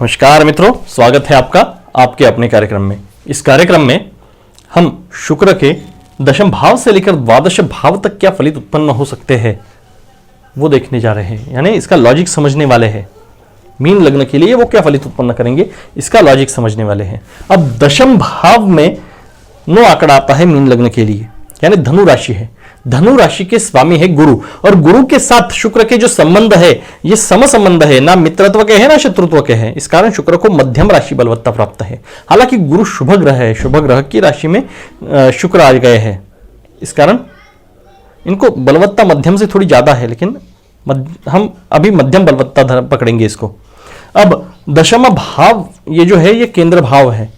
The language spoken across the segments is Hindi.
नमस्कार मित्रों, स्वागत है आपका आपके अपने कार्यक्रम में। इस कार्यक्रम में हम शुक्र के दशम भाव से लेकर द्वादश भाव तक क्या फलित उत्पन्न हो सकते हैं वो देखने जा रहे हैं, यानी इसका लॉजिक समझने वाले हैं। मीन लग्न के लिए वो क्या फलित उत्पन्न करेंगे इसका लॉजिक समझने वाले हैं। अब दशम भाव में 9 आंकड़ा आता है मीन लग्न के लिए, यानी धनु राशि है। धनु राशि के स्वामी है गुरु, और गुरु के साथ शुक्र के जो संबंध है ये सम संबंध है, ना मित्रत्व के है ना शत्रुत्व के है। इस कारण शुक्र को मध्यम राशि बलवत्ता प्राप्त है। हालांकि गुरु शुभ ग्रह है, शुभ ग्रह की राशि में शुक्र आ गए हैं, इस कारण इनको बलवत्ता मध्यम से थोड़ी ज्यादा है, लेकिन हम अभी मध्यम बलवत्ता पकड़ेंगे इसको। अब दशम भाव ये जो है ये केंद्र भाव है,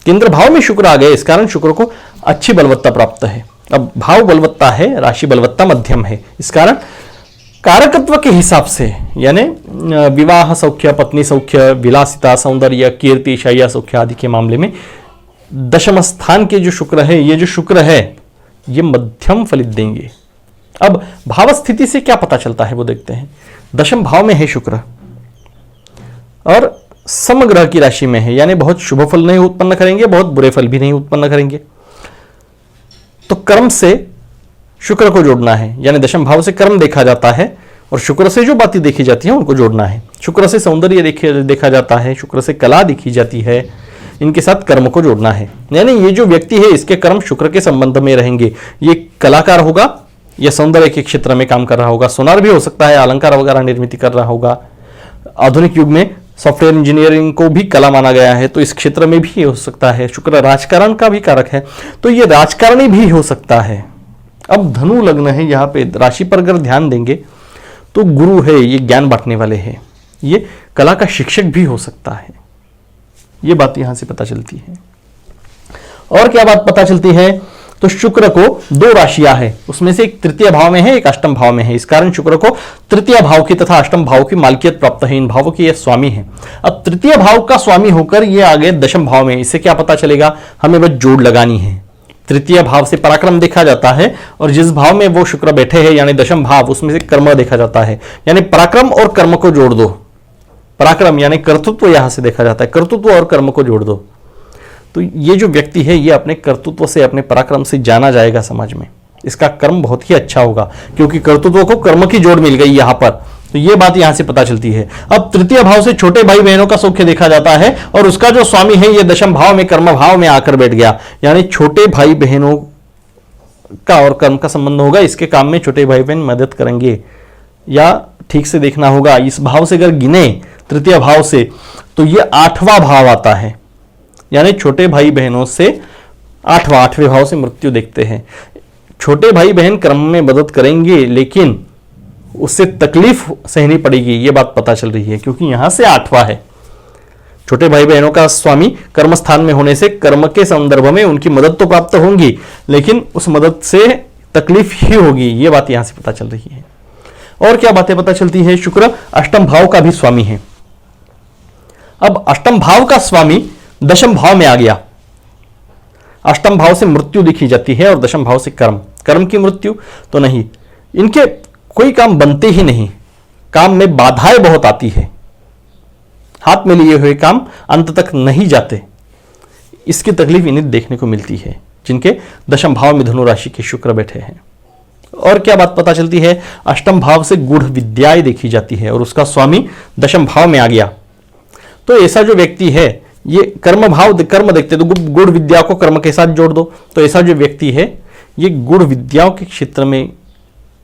केंद्र भाव में शुक्र आ गए, इस कारण शुक्र को अच्छी बलवत्ता प्राप्त है। अब भाव बलवत्ता है, राशि बलवत्ता मध्यम है, इस कारण कारकत्व के हिसाब से यानी विवाह सौख्य, पत्नी सौख्य, विलासिता, सौंदर्य, कीर्ति, शय्या सौख्य आदि के मामले में दशम स्थान के जो शुक्र है, ये जो शुक्र है ये मध्यम फलित देंगे। अब भाव स्थिति से क्या पता चलता है वो देखते हैं। दशम भाव में है शुक्र और समग्रह की राशि में है, यानी बहुत शुभ फल नहीं उत्पन्न करेंगे, बहुत बुरे फल भी नहीं उत्पन्न करेंगे। तो कर्म से शुक्र को जोड़ना है, यानी दशम भाव से कर्म देखा जाता है और शुक्र से जो बातें देखी जाती हैं उनको जोड़ना है। शुक्र से सौंदर्य देखा जाता है, शुक्र से कला देखी जाती है, इनके साथ कर्म को जोड़ना है। यानी ये जो व्यक्ति है इसके कर्म शुक्र के संबंध में रहेंगे। ये कलाकार होगा या सौंदर्य के क्षेत्र में काम कर रहा होगा, सोनार भी हो सकता है, अलंकार वगैरह निर्मित कर रहा होगा। आधुनिक युग में सॉफ्टवेयर इंजीनियरिंग को भी कला माना गया है, तो इस क्षेत्र में भी हो सकता है। शुक्र राजकारण का भी कारक है, तो ये राजकारणी भी हो सकता है। अब धनु लग्न है, यहाँ पे राशि पर अगर ध्यान देंगे तो गुरु है, ये ज्ञान बांटने वाले हैं, ये कला का शिक्षक भी हो सकता है। ये बात यहां से पता चलती है। और क्या बात पता चलती है, तो शुक्र को 2 राशियां हैं, उसमें से एक तृतीय भाव में है, एक अष्टम भाव में है। इस कारण शुक्र को तृतीय भाव की तथा अष्टम भाव की मालकियत प्राप्त है, इन भावों की ये स्वामी है। अब तृतीय भाव का स्वामी होकर ये आगे दशम भाव में, इससे क्या पता चलेगा, हमें बस जोड़ लगानी है। तृतीय भाव से पराक्रम देखा जाता है और जिस भाव में वो शुक्र बैठे हैं यानी दशम भाव, उसमें से कर्म देखा जाता है, यानी पराक्रम और कर्म को जोड़ दो। पराक्रम यानी कर्तृत्व यहां से देखा जाता है, कर्तृत्व और कर्म को जोड़ दो। तो ये जो व्यक्ति है ये अपने कर्तृत्व से, अपने पराक्रम से जाना जाएगा समाज में। इसका कर्म बहुत ही अच्छा होगा, क्योंकि कर्तृत्व को कर्म की जोड़ मिल गई यहां पर, तो ये बात यहां से पता चलती है। अब तृतीय भाव से छोटे भाई बहनों का सौख्य देखा जाता है और उसका जो स्वामी है ये दशम भाव में कर्म भाव में आकर बैठ गया, यानी छोटे भाई बहनों का और कर्म का संबंध होगा। इसके काम में छोटे भाई बहन मदद करेंगे, या ठीक से देखना होगा, इस भाव से अगर गिने तृतीय भाव से तो ये 8वां भाव आता है, यानी छोटे भाई बहनों से 8वें भाव से मृत्यु देखते हैं। छोटे भाई बहन कर्म में मदद करेंगे, लेकिन उससे तकलीफ सहनी पड़ेगी, ये बात पता चल रही है, क्योंकि यहां से 8वां है। छोटे भाई बहनों का स्वामी कर्म स्थान में होने से कर्म के संदर्भ में उनकी मदद तो प्राप्त होंगी, लेकिन उस मदद से तकलीफ ही होगी, ये बात यहां से पता चल रही है। और क्या बातें पता चलती है, शुक्र अष्टम भाव का भी स्वामी है। अब अष्टम भाव का स्वामी दशम भाव में आ गया। अष्टम भाव से मृत्यु देखी जाती है और दशम भाव से कर्म। कर्म की मृत्यु तो नहीं, इनके कोई काम बनते ही नहीं, काम में बाधाएं बहुत आती है, हाथ में लिए हुए काम अंत तक नहीं जाते, इसकी तकलीफ इन्हें देखने को मिलती है जिनके दशम भाव में धनु राशि के शुक्र बैठे हैं। और क्या बात पता चलती है, अष्टम भाव से गूढ़ विद्याएं देखी जाती है और उसका स्वामी दशम भाव में आ गया। तो ऐसा जो व्यक्ति है ये कर्म भाव कर्म देखते, तो गूढ़ विद्या को कर्म के साथ जोड़ दो, तो ऐसा जो व्यक्ति है ये गूढ़ विद्याओं के क्षेत्र में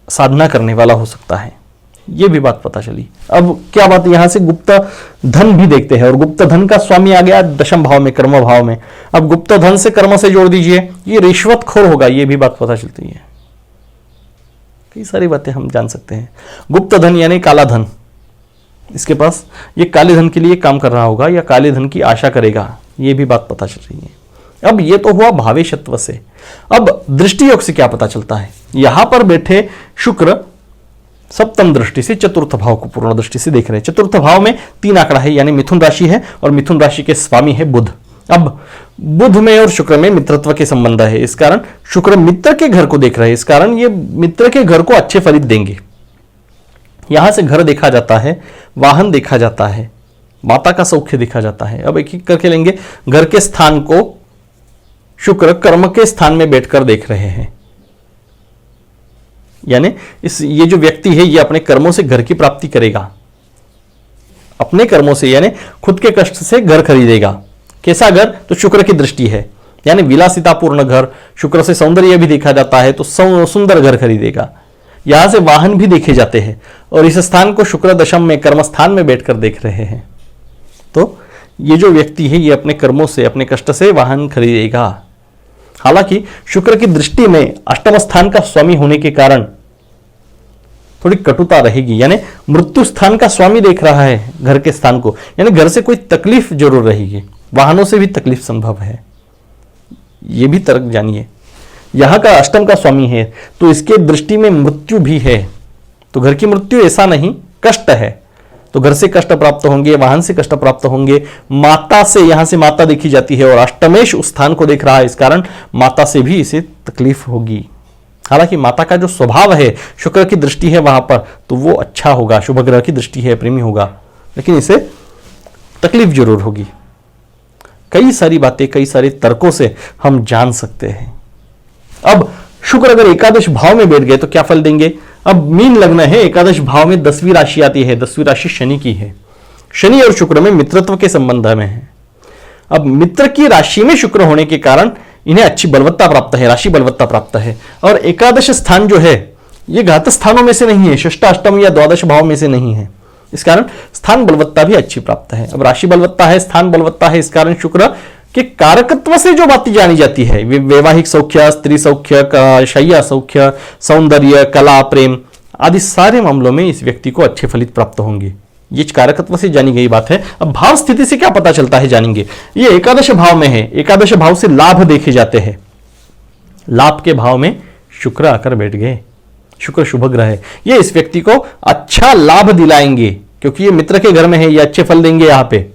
साधना करने वाला हो सकता है, ये भी बात पता चली। अब क्या बात, यहां से गुप्त धन भी देखते हैं और गुप्त धन का स्वामी आ गया दशम भाव में, कर्म भाव में। अब गुप्त धन से कर्म से जोड़ दीजिए, ये रिश्वतखोर होगा, ये भी बात पता चलती है। कई सारी बातें हम जान सकते हैं। गुप्त धन यानी काला धन, इसके पास ये काले धन के लिए काम कर रहा होगा या काले धन की आशा करेगा, ये भी बात पता चल रही है। अब ये तो हुआ भावेशत्व से। अब दृष्टि योग से क्या पता चलता है, यहां पर बैठे शुक्र सप्तम दृष्टि से चतुर्थ भाव को पूर्ण दृष्टि से देख रहे हैं। चतुर्थ भाव में 3 आंकड़ा है, यानी मिथुन राशि है और मिथुन राशि के स्वामी है बुध। अब बुध में और शुक्र में मित्रत्व के संबंध है, इस कारण शुक्र मित्र के घर को देख रहे हैं, इस कारण ये मित्र के घर को अच्छे फलित देंगे। यहां से घर देखा जाता है, वाहन देखा जाता है, माता का सौख्य देखा जाता है। अब एक एक करके लेंगे। घर के स्थान को शुक्र कर्म के स्थान में बैठकर देख रहे हैं, यानी ये जो व्यक्ति है ये अपने कर्मों से घर की प्राप्ति करेगा, अपने कर्मों से यानी खुद के कष्ट से घर खरीदेगा। कैसा घर? तो शुक्र की दृष्टि है, यानी विलासितापूर्ण घर। शुक्र से सौंदर्य भी देखा जाता है, तो सुंदर घर खरीदेगा। यहां से वाहन भी देखे जाते हैं, और इस स्थान को शुक्र दशम में कर्म स्थान में बैठकर देख रहे हैं। तो ये जो व्यक्ति है ये अपने कर्मों से, अपने कष्ट से वाहन खरीदेगा। हालांकि शुक्र की दृष्टि में अष्टम स्थान का स्वामी होने के कारण थोड़ी कटुता रहेगी, यानी मृत्यु स्थान का स्वामी देख रहा है घर के स्थान को, यानी घर से कोई तकलीफ जरूर रहेगी, वाहनों से भी तकलीफ संभव है। यह भी तर्क जानिए। यहां का अष्टम का स्वामी है तो इसके दृष्टि में मृत्यु भी है, तो घर की मृत्यु ऐसा नहीं, कष्ट है, तो घर से कष्ट प्राप्त होंगे, वाहन से कष्ट प्राप्त होंगे, माता से, यहां से माता देखी जाती है और अष्टमेश उस स्थान को देख रहा है, इस कारण माता से भी इसे तकलीफ होगी। हालांकि माता का जो स्वभाव है, शुक्र की दृष्टि है वहां पर, तो वो अच्छा होगा, शुभ ग्रह की दृष्टि है, प्रेमी होगा, लेकिन इसे तकलीफ जरूर होगी। कई सारी बातें, कई सारे तर्कों से हम जान सकते हैं। अब शुक्र अगर एकादश भाव में बैठ गए तो क्या फल देंगे? अब मीन लग्न है, एकादश भाव में 10वीं राशि आती है, 10वीं राशि शनि की है। शनि और शुक्र में मित्रत्व के संबंध में है। अब मित्र की राशि में शुक्र होने के कारण इन्हें अच्छी बलवत्ता प्राप्त है, राशि बलवत्ता प्राप्त है। और एकादश स्थान जो है ये घात स्थानों में से नहीं है, षष्ठ अष्टम या द्वादश भाव में से नहीं है, इस कारण स्थान बलवत्ता भी अच्छी प्राप्त है। अब राशि बलवत्ता है, स्थान बलवत्ता है, इस कारण शुक्र के कारकत्व से जो बातें जानी जाती है, वैवाहिक सौख्य, स्त्री सौख्य, शैया सौख्य, सौंदर्य, कला, प्रेम आदि सारे मामलों में इस व्यक्ति को अच्छे फलित प्राप्त होंगे। ये कारकत्व से जानी गई बात है। अब भाव स्थिति से क्या पता चलता है जानेंगे। ये एकादश भाव में है, एकादश भाव से लाभ देखे जाते हैं। लाभ के भाव में शुक्र आकर बैठ गए, शुक्र शुभ ग्रह है, ये इस व्यक्ति को अच्छा लाभ दिलाएंगे क्योंकि ये मित्र के घर में है, ये अच्छे फल देंगे यहाँ पे।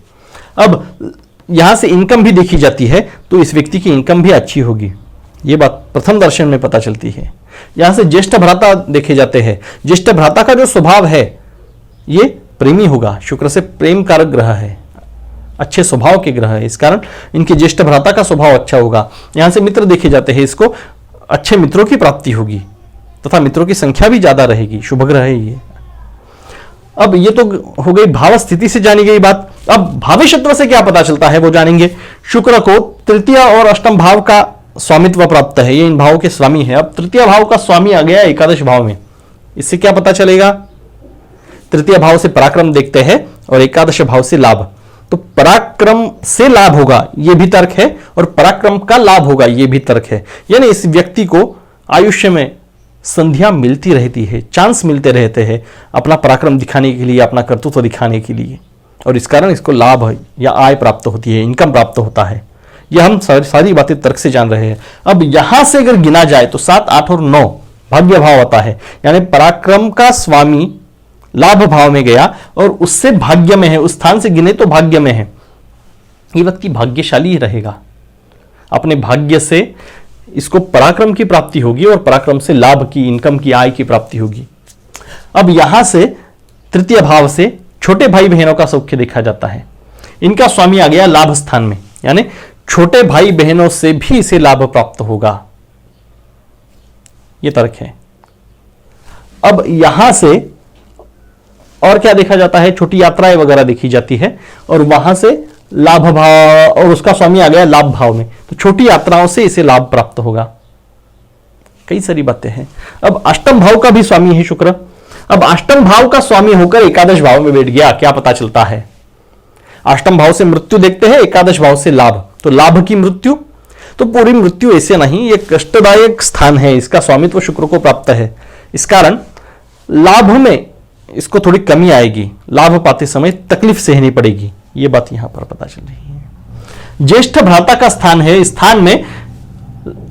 अब यहां से इनकम भी देखी जाती है तो इस व्यक्ति की इनकम भी अच्छी होगी, ये बात प्रथम दर्शन में पता चलती है। यहां से ज्येष्ठ भ्राता देखे जाते हैं, ज्येष्ठ भ्राता का जो स्वभाव है ये प्रेमी होगा, शुक्र से प्रेम कारक ग्रह है, अच्छे स्वभाव के ग्रह है, इस कारण इनके ज्येष्ठ भ्राता का स्वभाव अच्छा होगा। यहां से मित्र देखे जाते हैं, इसको अच्छे मित्रों की प्राप्ति होगी तथा मित्रों की संख्या भी ज्यादा रहेगी, शुभ ग्रह है ये। अब ये तो हो गई भाव स्थिति से जानी गई बात। अब भावेशत्व से क्या पता चलता है वो जानेंगे। शुक्र को तृतीय और अष्टम भाव का स्वामित्व प्राप्त है, ये इन भावों के स्वामी है। अब तृतीय भाव का स्वामी आ गया एकादश भाव में, इससे क्या पता चलेगा? तृतीय भाव से पराक्रम देखते हैं और एकादश भाव से लाभ, तो पराक्रम से लाभ होगा ये भी तर्क है और पराक्रम का लाभ होगा ये भी तर्क है। यानी इस व्यक्ति को आयुष्य में संध्या मिलती रहती है, चांस मिलते रहते हैं अपना पराक्रम दिखाने के लिए, अपना कर्तृत्व दिखाने के लिए, और इस कारण इसको लाभ या आय प्राप्त होती है, इनकम प्राप्त होता है। यह हम सारी बातें तर्क से जान रहे हैं। अब यहां से अगर गिना जाए तो 7, 8 और 9 भाग्य भाव आता है, यानी पराक्रम का स्वामी लाभ भाव में गया और उससे भाग्य में है, उस स्थान से गिने तो भाग्य में है, ये व्यक्ति भाग्यशाली रहेगा। अपने भाग्य से इसको पराक्रम की प्राप्ति होगी और पराक्रम से लाभ की, इनकम की, आय की प्राप्ति होगी। अब यहां से तृतीय भाव से छोटे भाई बहनों का सौख्य देखा जाता है, इनका स्वामी आ गया लाभ स्थान में, यानी छोटे भाई बहनों से भी इसे लाभ प्राप्त होगा, यह तर्क है। अब यहां से और क्या देखा जाता है? छोटी यात्राएं वगैरह देखी जाती है और वहां से लाभ भाव, और उसका स्वामी आ गया लाभ भाव में, तो छोटी यात्राओं से इसे लाभ प्राप्त होगा। कई सारी बातें हैं। अब अष्टम भाव का भी स्वामी है शुक्र। अब अष्टम भाव का स्वामी होकर एकादश भाव में बैठ गया, क्या पता चलता है? अष्टम भाव से मृत्यु देखते हैं, एकादश भाव से लाभ, तो लाभ की मृत्यु, तो पूरी मृत्यु ऐसे नहीं, ये कष्टदायक स्थान है, इसका स्वामित्व शुक्र को प्राप्त है, इस कारण लाभ में इसको थोड़ी कमी आएगी, लाभ पाते समय तकलीफ सहनी पड़ेगी, ये बात यहां पर पता चल रही है। ज्येष्ठ भ्राता का स्थान है, स्थान में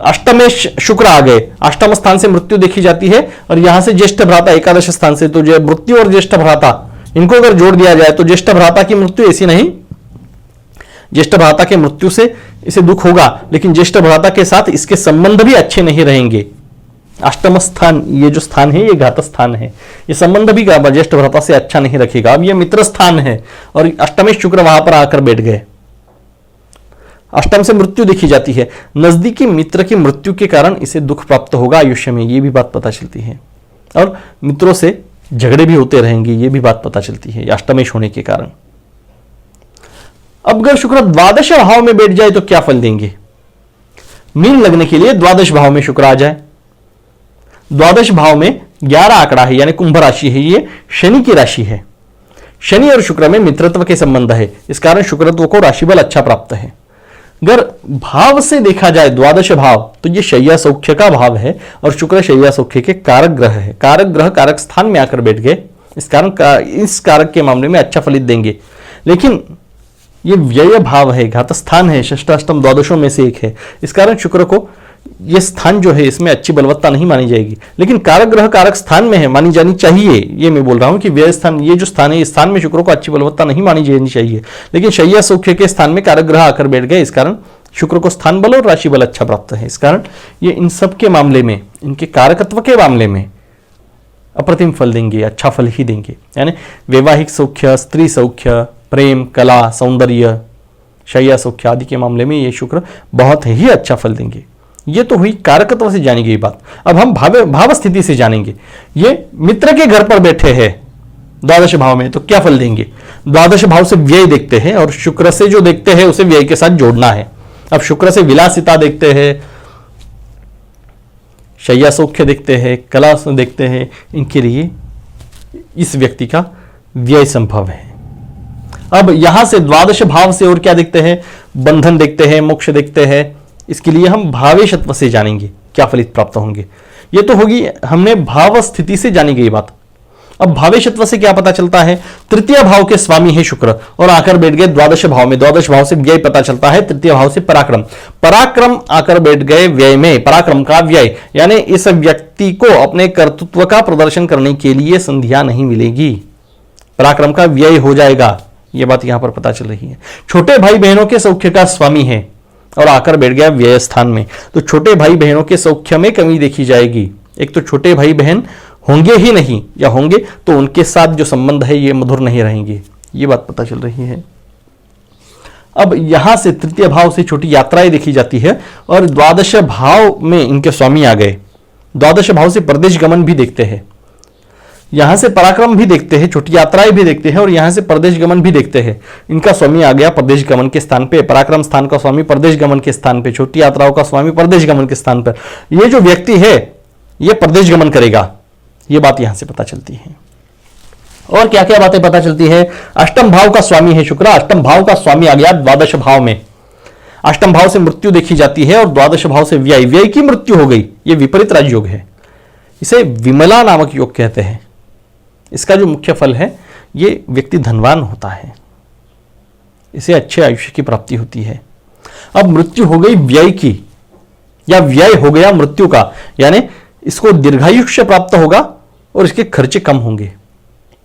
अष्टमेश शुक्र आ गए, अष्टम स्थान से मृत्यु देखी जाती है और यहां से ज्येष्ठ भ्राता एकादश स्थान से, तो जो मृत्यु और ज्येष्ठ भ्राता इनको अगर जोड़ दिया जाए तो ज्येष्ठ भ्राता की मृत्यु ऐसी नहीं, ज्येष्ठ भ्राता के मृत्यु से इसे दुख होगा, लेकिन ज्येष्ठ भ्राता के साथ इसके संबंध भी अच्छे नहीं रहेंगे, अष्टम स्थान, ये जो स्थान है ये घात स्थान है, ये संबंध भी ज्येष्ठ भ्राता से अच्छा नहीं रखेगा। अब ये मित्र स्थान है और अष्टम शुक्र वहां पर आकर बैठ गए। अष्टम से मृत्यु देखी जाती है, नजदीकी मित्र की मृत्यु के कारण इसे दुख प्राप्त होगा आयुष्य में, ये भी बात पता चलती है। और मित्रों से झगड़े भी होते रहेंगे, ये भी बात पता चलती है अष्टमेश होने के कारण। अब अगर शुक्र द्वादश भाव में बैठ जाए तो क्या फल देंगे? मीन लगने के लिए द्वादश भाव में शुक्र आ जाए। द्वादश भाव में 11 आंकड़ा है, यानी कुंभ राशि है, ये शनि की राशि है। शनि और शुक्र में मित्रत्व के संबंध है, इस कारण शुक्रत्व को राशि बल अच्छा प्राप्त है। अगर भाव से देखा जाए द्वादश भाव, तो ये शय्या सौख्य का भाव है और शुक्र शय्या सौख्य के कारक ग्रह है। कारक ग्रह कारक स्थान में आकर बैठ गए, इस कारण इस कारक के मामले में अच्छा फलित देंगे। लेकिन ये व्यय भाव है, घात स्थान है, षष्ठाष्टम द्वादशों में से एक है, इस कारण शुक्र को ये स्थान जो है इसमें अच्छी बलवत्ता नहीं मानी जाएगी। लेकिन कारक ग्रह कारक स्थान में है, मानी जानी चाहिए। ये मैं बोल रहा हूं कि व्यय स्थान, ये जो स्थान है, इस स्थान में शुक्र को अच्छी बलवत्ता नहीं मानी जानी चाहिए। लेकिन शय्या सौख्य के स्थान में कारक ग्रह आकर बैठ गए, इस कारण शुक्र को स्थान बल और राशि बल अच्छा प्राप्त है। इस कारण ये इन सब के मामले में, इनके कारकत्व के मामले में अप्रतिम फल देंगे, अच्छा फल ही देंगे। यानी वैवाहिक सौख्य, स्त्री सौख्य, प्रेम, कला, सौंदर्य, शय्या सौख्य आदि के मामले में ये शुक्र बहुत ही अच्छा फल देंगे। ये तो हुई कारकत्व से जानी गई बात। अब हम भाव स्थिति से जानेंगे। ये मित्र के घर पर बैठे हैं द्वादश भाव में, तो क्या फल देंगे? द्वादश भाव से व्यय देखते हैं और शुक्र से जो देखते हैं उसे व्यय के साथ जोड़ना है। अब शुक्र से विलासिता देखते हैं, शय्या सौख्य देखते हैं, कला देखते हैं, इनके लिए इस व्यक्ति का व्यय संभव है। अब यहां से द्वादश भाव से और क्या देखते हैं? बंधन देखते हैं, मोक्ष देखते हैं। इसके लिए हम भावेशत्व से जानेंगे क्या फलित प्राप्त होंगे। ये तो होगी हमने भाव स्थिति से जानी गई बात। अब भावेशत्व से क्या पता चलता है? तृतीय भाव के स्वामी है शुक्र और आकर बैठ गए द्वादश भाव में। द्वादश भाव से व्यय पता चलता है, तृतीय भाव से पराक्रम। पराक्रम आकर बैठ गए व्यय में, पराक्रम का व्यय, यानी इस व्यक्ति को अपने कर्तृत्व का प्रदर्शन करने के लिए संध्या नहीं मिलेगी, पराक्रम का व्यय हो जाएगा। यह बात यहां पर पता चल रही है। छोटे भाई बहनों के सौख्य का स्वामी है और आकर बैठ गया व्यय स्थान में, तो छोटे भाई बहनों के सौख्य में कमी देखी जाएगी। एक तो छोटे भाई बहन होंगे ही नहीं, या होंगे तो उनके साथ जो संबंध है ये मधुर नहीं रहेंगे, ये बात पता चल रही है। अब यहां से तृतीय भाव से छोटी यात्राएं देखी जाती है और द्वादश भाव में इनके स्वामी आ गए। द्वादश भाव से प्रदेश गमन भी देखते हैं, यहां से पराक्रम भी देखते हैं, छोटी यात्राएं भी देखते हैं और यहां से प्रदेश गमन भी देखते हैं। इनका स्वामी आ गया प्रदेश गमन के स्थान पे, पराक्रम स्थान का स्वामी प्रदेश गमन के स्थान पे, छोटी यात्राओं का स्वामी प्रदेश गमन के स्थान पर। ये जो व्यक्ति है ये प्रदेश गमन करेगा, ये बात यहां से पता चलती है। और क्या क्या बातें पता चलती है? अष्टम भाव का स्वामी है शुक्र, अष्टम भाव का स्वामी आ गया द्वादश भाव में। अष्टम भाव से मृत्यु देखी जाती है और द्वादश भाव से व्यय, व्यय की मृत्यु हो गई। ये विपरीत राजयोग है, इसे विमला नामक योग कहते हैं। इसका जो मुख्य फल है, ये व्यक्ति धनवान होता है, इसे अच्छे आयुष्य की प्राप्ति होती है। अब मृत्यु हो गई व्यय की, या व्यय हो गया मृत्यु का, यानी इसको दीर्घायुष्य प्राप्त होगा और इसके खर्चे कम होंगे,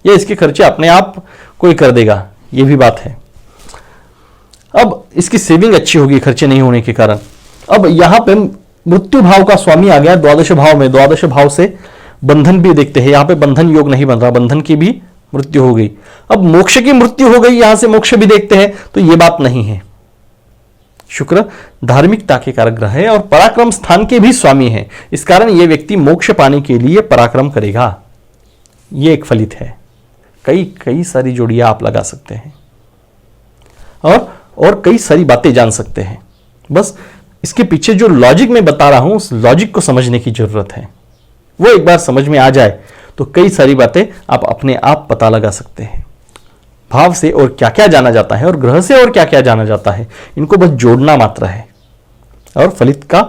या इसके खर्चे अपने आप कोई कर देगा, ये भी बात है। अब इसकी सेविंग अच्छी होगी खर्चे नहीं होने के कारण। अब यहां पे मृत्यु भाव का स्वामी आ गया द्वादश भाव में, द्वादश भाव से बंधन भी देखते हैं। यहां पे बंधन योग नहीं बन रहा, बंधन की भी मृत्यु हो गई। अब मोक्ष की मृत्यु हो गई, यहां से मोक्ष भी देखते हैं, तो यह बात नहीं है। शुक्र धार्मिकता के कारक ग्रह है और पराक्रम स्थान के भी स्वामी है, इस कारण यह व्यक्ति मोक्ष पाने के लिए पराक्रम करेगा। यह एक फलित है। कई कई सारी जोड़ियां आप लगा सकते हैं और कई सारी बातें जान सकते हैं। बस इसके पीछे जो लॉजिक मैं बता रहा हूं, उस लॉजिक को समझने की जरूरत है। वो एक बार समझ में आ जाए तो कई सारी बातें आप अपने आप पता लगा सकते हैं। भाव से और क्या क्या जाना जाता है और ग्रह से और क्या क्या जाना जाता है, इनको बस जोड़ना मात्र है और फलित का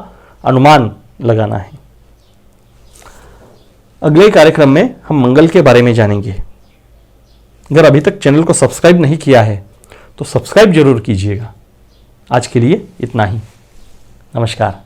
अनुमान लगाना है। अगले कार्यक्रम में हम मंगल के बारे में जानेंगे। अगर अभी तक चैनल को सब्सक्राइब नहीं किया है तो सब्सक्राइब जरूर कीजिएगा। आज के लिए इतना ही। नमस्कार।